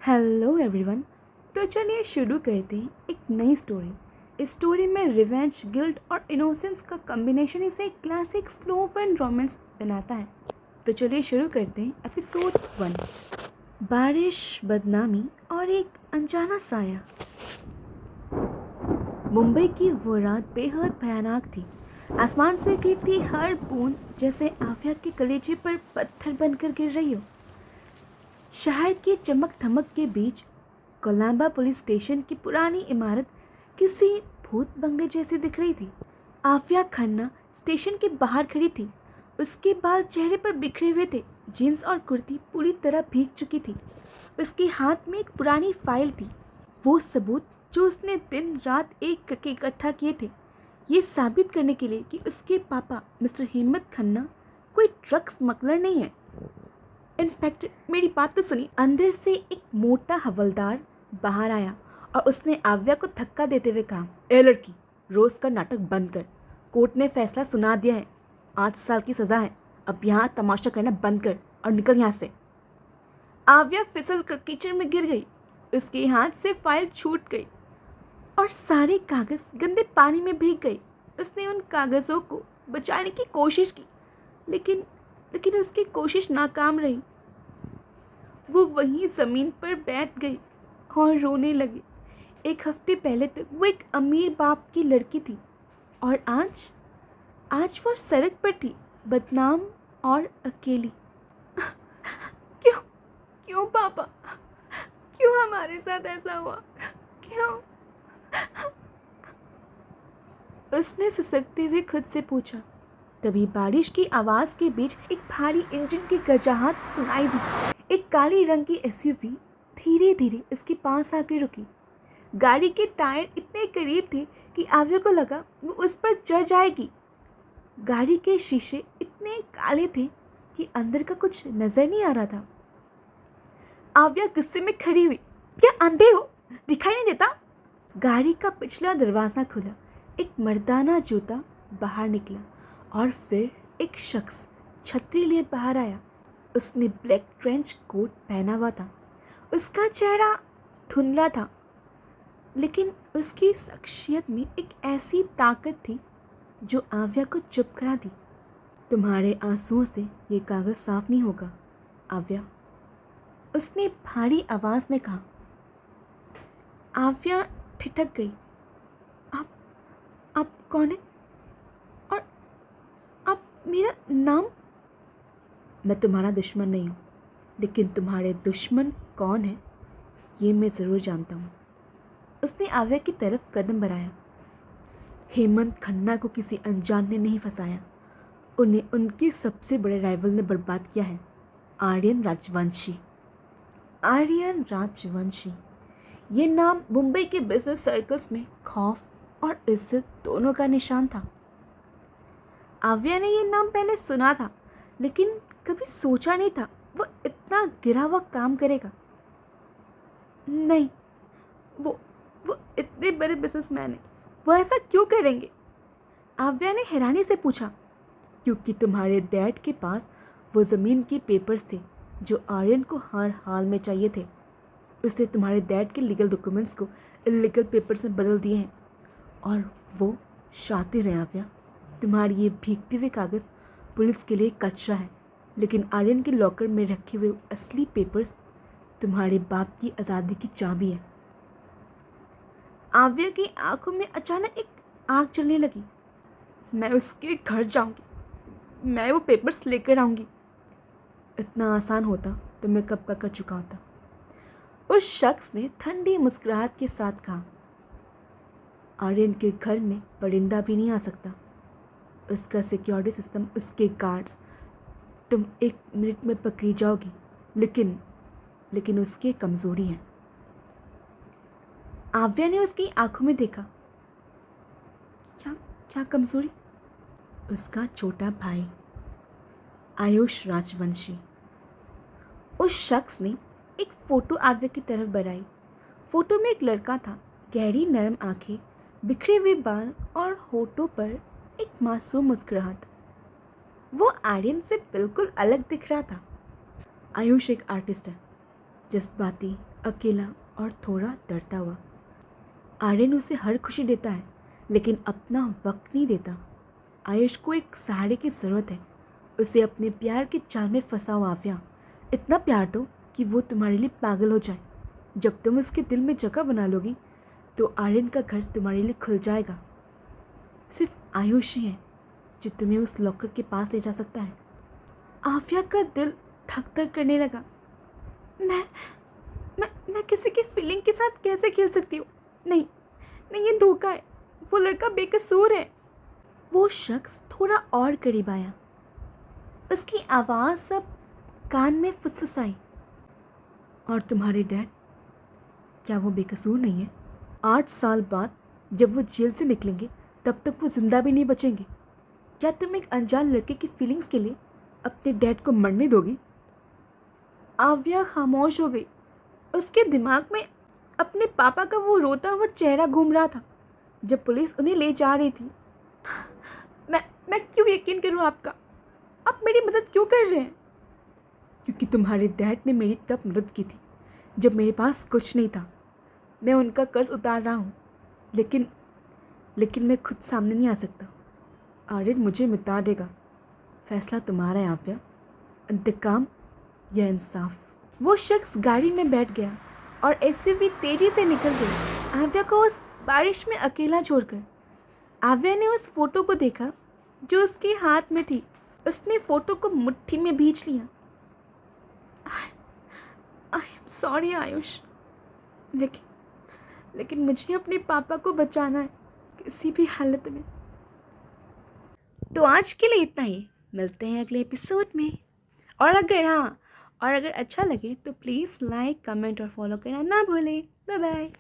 Hello everyone. तो चलिए शुरू करते हैं एक नई स्टोरी। इस स्टोरी में रिवेंज, गिल्ट और इनोसेंस का कॉम्बिनेशन इसे एक क्लासिक स्लो बर्न रोमांस बनाता है। तो चलिए शुरू करते हैं एपिसोड 1। बारिश, बदनामी और एक अनजाना साया। मुंबई की वो रात बेहद भयानक थी। आसमान से गिरती हर बूंद जैसे आफिया के कलेजे पर पत्थर बनकर गिर रही हो। शहर की चमक धमक के बीच कोलंबा पुलिस स्टेशन की पुरानी इमारत किसी भूत बंगले जैसी दिख रही थी। आफिया खन्ना स्टेशन के बाहर खड़ी थी। उसके बाल चेहरे पर बिखरे हुए थे। जीन्स और कुर्ती पूरी तरह भीग चुकी थी। उसके हाथ में एक पुरानी फाइल थी, वो सबूत जो उसने दिन रात एक करके इकट्ठा किए थे, ये साबित करने के लिए कि उसके पापा मिस्टर हिम्मत खन्ना कोई ड्रग्स स्मगलर नहीं है। इंस्पेक्टर, मेरी बात तो सुनिए। अंदर से एक मोटा हवलदार बाहर आया और उसने आव्या को धक्का देते हुए कहा, ए लड़की, रोज का नाटक बंद कर। कोर्ट ने फैसला सुना दिया है। 8 साल की सजा है। अब यहाँ तमाशा करना बंद कर और निकल यहाँ से। आव्या फिसल कर कीचड़ में गिर गई। उसके हाथ से फाइल छूट गई और सारे कागज गंदे पानी में भीग गए। उसने उन कागजों को बचाने की कोशिश की, लेकिन लेकिन उसकी कोशिश नाकाम रही। वो वहीं जमीन पर बैठ गई और रोने लगी। 1 हफ्ते पहले तक वो एक अमीर बाप की लड़की थी और आज वो सड़क पर थी, बदनाम और अकेली। क्यों क्यों पापा, क्यों हमारे साथ ऐसा हुआ, क्यों? उसने सिसकते हुए खुद से पूछा। तभी बारिश की आवाज के बीच एक भारी इंजन की गरजाहट सुनाई दी। एक काली रंग की एसयूवी धीरे धीरे उसके पास आकर रुकी। गाड़ी के टायर इतने करीब थे कि आव्या को लगा वो उस पर चढ़ जाएगी। गाड़ी के शीशे इतने काले थे कि अंदर का कुछ नजर नहीं आ रहा था। आव्या गुस्से में खड़ी हुई। क्या अंधे हो, दिखाई नहीं देता? गाड़ी का पिछला दरवाजा खुला। एक मर्दाना जूता बाहर निकला और फिर एक शख्स छतरी लिए बाहर आया। उसने ब्लैक ट्रेंच कोट पहना हुआ था। उसका चेहरा धुंधला था, लेकिन उसकी शख्सियत में एक ऐसी ताकत थी जो आव्या को चुप करा दी। तुम्हारे आंसुओं से ये कागज साफ नहीं होगा, आव्या, उसने भारी आवाज में कहा। आव्या ठिठक गई। आप कौन है? और आप मेरा नाम? मैं तुम्हारा दुश्मन नहीं हूँ, लेकिन तुम्हारे दुश्मन कौन है ये मैं ज़रूर जानता हूँ। उसने आव्या की तरफ कदम बढ़ाया। हेमंत खन्ना को किसी अनजान ने नहीं फंसाया। उन्हें उनके सबसे बड़े राइवल ने बर्बाद किया है, आर्यन राजवंशी। आर्यन राजवंशी, ये नाम मुंबई के बिजनेस सर्कल्स में खौफ और इज्जत दोनों का निशान था। आव्या ने ये नाम पहले सुना था, लेकिन कभी सोचा नहीं था वो इतना गिरा हुआ काम करेगा। नहीं, वो इतने बड़े बिजनेसमैन हैं, वो ऐसा क्यों करेंगे? आव्या ने हैरानी से पूछा। क्योंकि तुम्हारे डैड के पास वो ज़मीन के पेपर्स थे जो आर्यन को हर हाल में चाहिए थे। उसने तुम्हारे डैड के लीगल डॉक्यूमेंट्स को इलीगल पेपर्स में बदल दिए हैं और वो शातिर है। आव्या, तुम्हारे ये भीगते हुए कागज़ पुलिस के लिए कच्चा है, लेकिन आर्यन के लॉकर में रखे हुए असली पेपर्स तुम्हारे बाप की आज़ादी की चाबी है। आव्या की आंखों में अचानक एक आग जलने लगी। मैं उसके घर जाऊंगी, मैं वो पेपर्स लेकर आऊंगी। इतना आसान होता तो मैं कब का कर चुका होता। उस शख्स ने ठंडी मुस्कुराहट के साथ कहा। आर्यन के घर में परिंदा भी नहीं आ सकता। उसका सिक्योरिटी सिस्टम, उसके गार्ड्स, तुम 1 मिनट में पकड़ी जाओगी, लेकिन उसकी कमज़ोरी है। आव्या ने उसकी आंखों में देखा। क्या क्या कमज़ोरी? उसका छोटा भाई आयुष राजवंशी। उस शख्स ने एक फ़ोटो आव्या की तरफ बढ़ाई। फ़ोटो में एक लड़का था, गहरी नरम आंखें, बिखरे हुए बाल और होठों पर एक मासूम मुस्कुराहट। वो आर्यन से बिल्कुल अलग दिख रहा था। आयुष एक आर्टिस्ट है, जज्बाती, अकेला और थोड़ा डरता हुआ। आर्यन उसे हर खुशी देता है लेकिन अपना वक्त नहीं देता। आयुष को एक सहारे की ज़रूरत है। उसे अपने प्यार के जाल में फंसाओ आव्या। इतना प्यार दो कि वो तुम्हारे लिए पागल हो जाए। जब तुम उसके दिल में जगह बना लोगी तो आर्यन का घर तुम्हारे लिए खुल जाएगा। सिर्फ आयुष ही है जो तुम्हें उस लॉकर के पास ले जा सकता है। आव्या का दिल धक धक करने लगा। मैं मैं किसी की फीलिंग के साथ कैसे खेल सकती हूँ? नहीं नहीं, ये धोखा है। वो लड़का बेकसूर है। वो शख्स थोड़ा और करीब आया। उसकी आवाज़ सब कान में फुसफुसाई। और तुम्हारे डैड, क्या वो बेकसूर नहीं है? 8 साल बाद जब वो जेल से निकलेंगे तब तक वो जिंदा भी नहीं बचेंगे। क्या तुम एक अनजान लड़के की फीलिंग्स के लिए अपने डैड को मरने दोगी? आव्या खामोश हो गई। उसके दिमाग में अपने पापा का वो रोता हुआ चेहरा घूम रहा था जब पुलिस उन्हें ले जा रही थी। मैं क्यों यकीन करूं आपका? आप मेरी मदद क्यों कर रहे हैं? क्योंकि तुम्हारे डैड ने मेरी तब मदद की थी जब मेरे पास कुछ नहीं था। मैं उनका कर्ज उतार रहा हूँ, लेकिन मैं खुद सामने नहीं आ सकता। आर्यन मुझे मिटा देगा। फैसला तुम्हारा है आव्या, इंतकाम या इंसाफ। वो शख्स गाड़ी में बैठ गया और एसयूवी तेजी से निकल गई, आव्या को उस बारिश में अकेला छोड़कर। आव्या ने उस फोटो को देखा जो उसके हाथ में थी। उसने फोटो को मुट्ठी में भींच लिया। आई एम सॉरी आयुष, लेकिन मुझे अपने पापा को बचाना है किसी भी हालत में। तो आज के लिए इतना ही। मिलते हैं अगले एपिसोड में। और अगर अच्छा लगे तो प्लीज़ लाइक, कमेंट और फॉलो करना ना भूलें। Bye bye.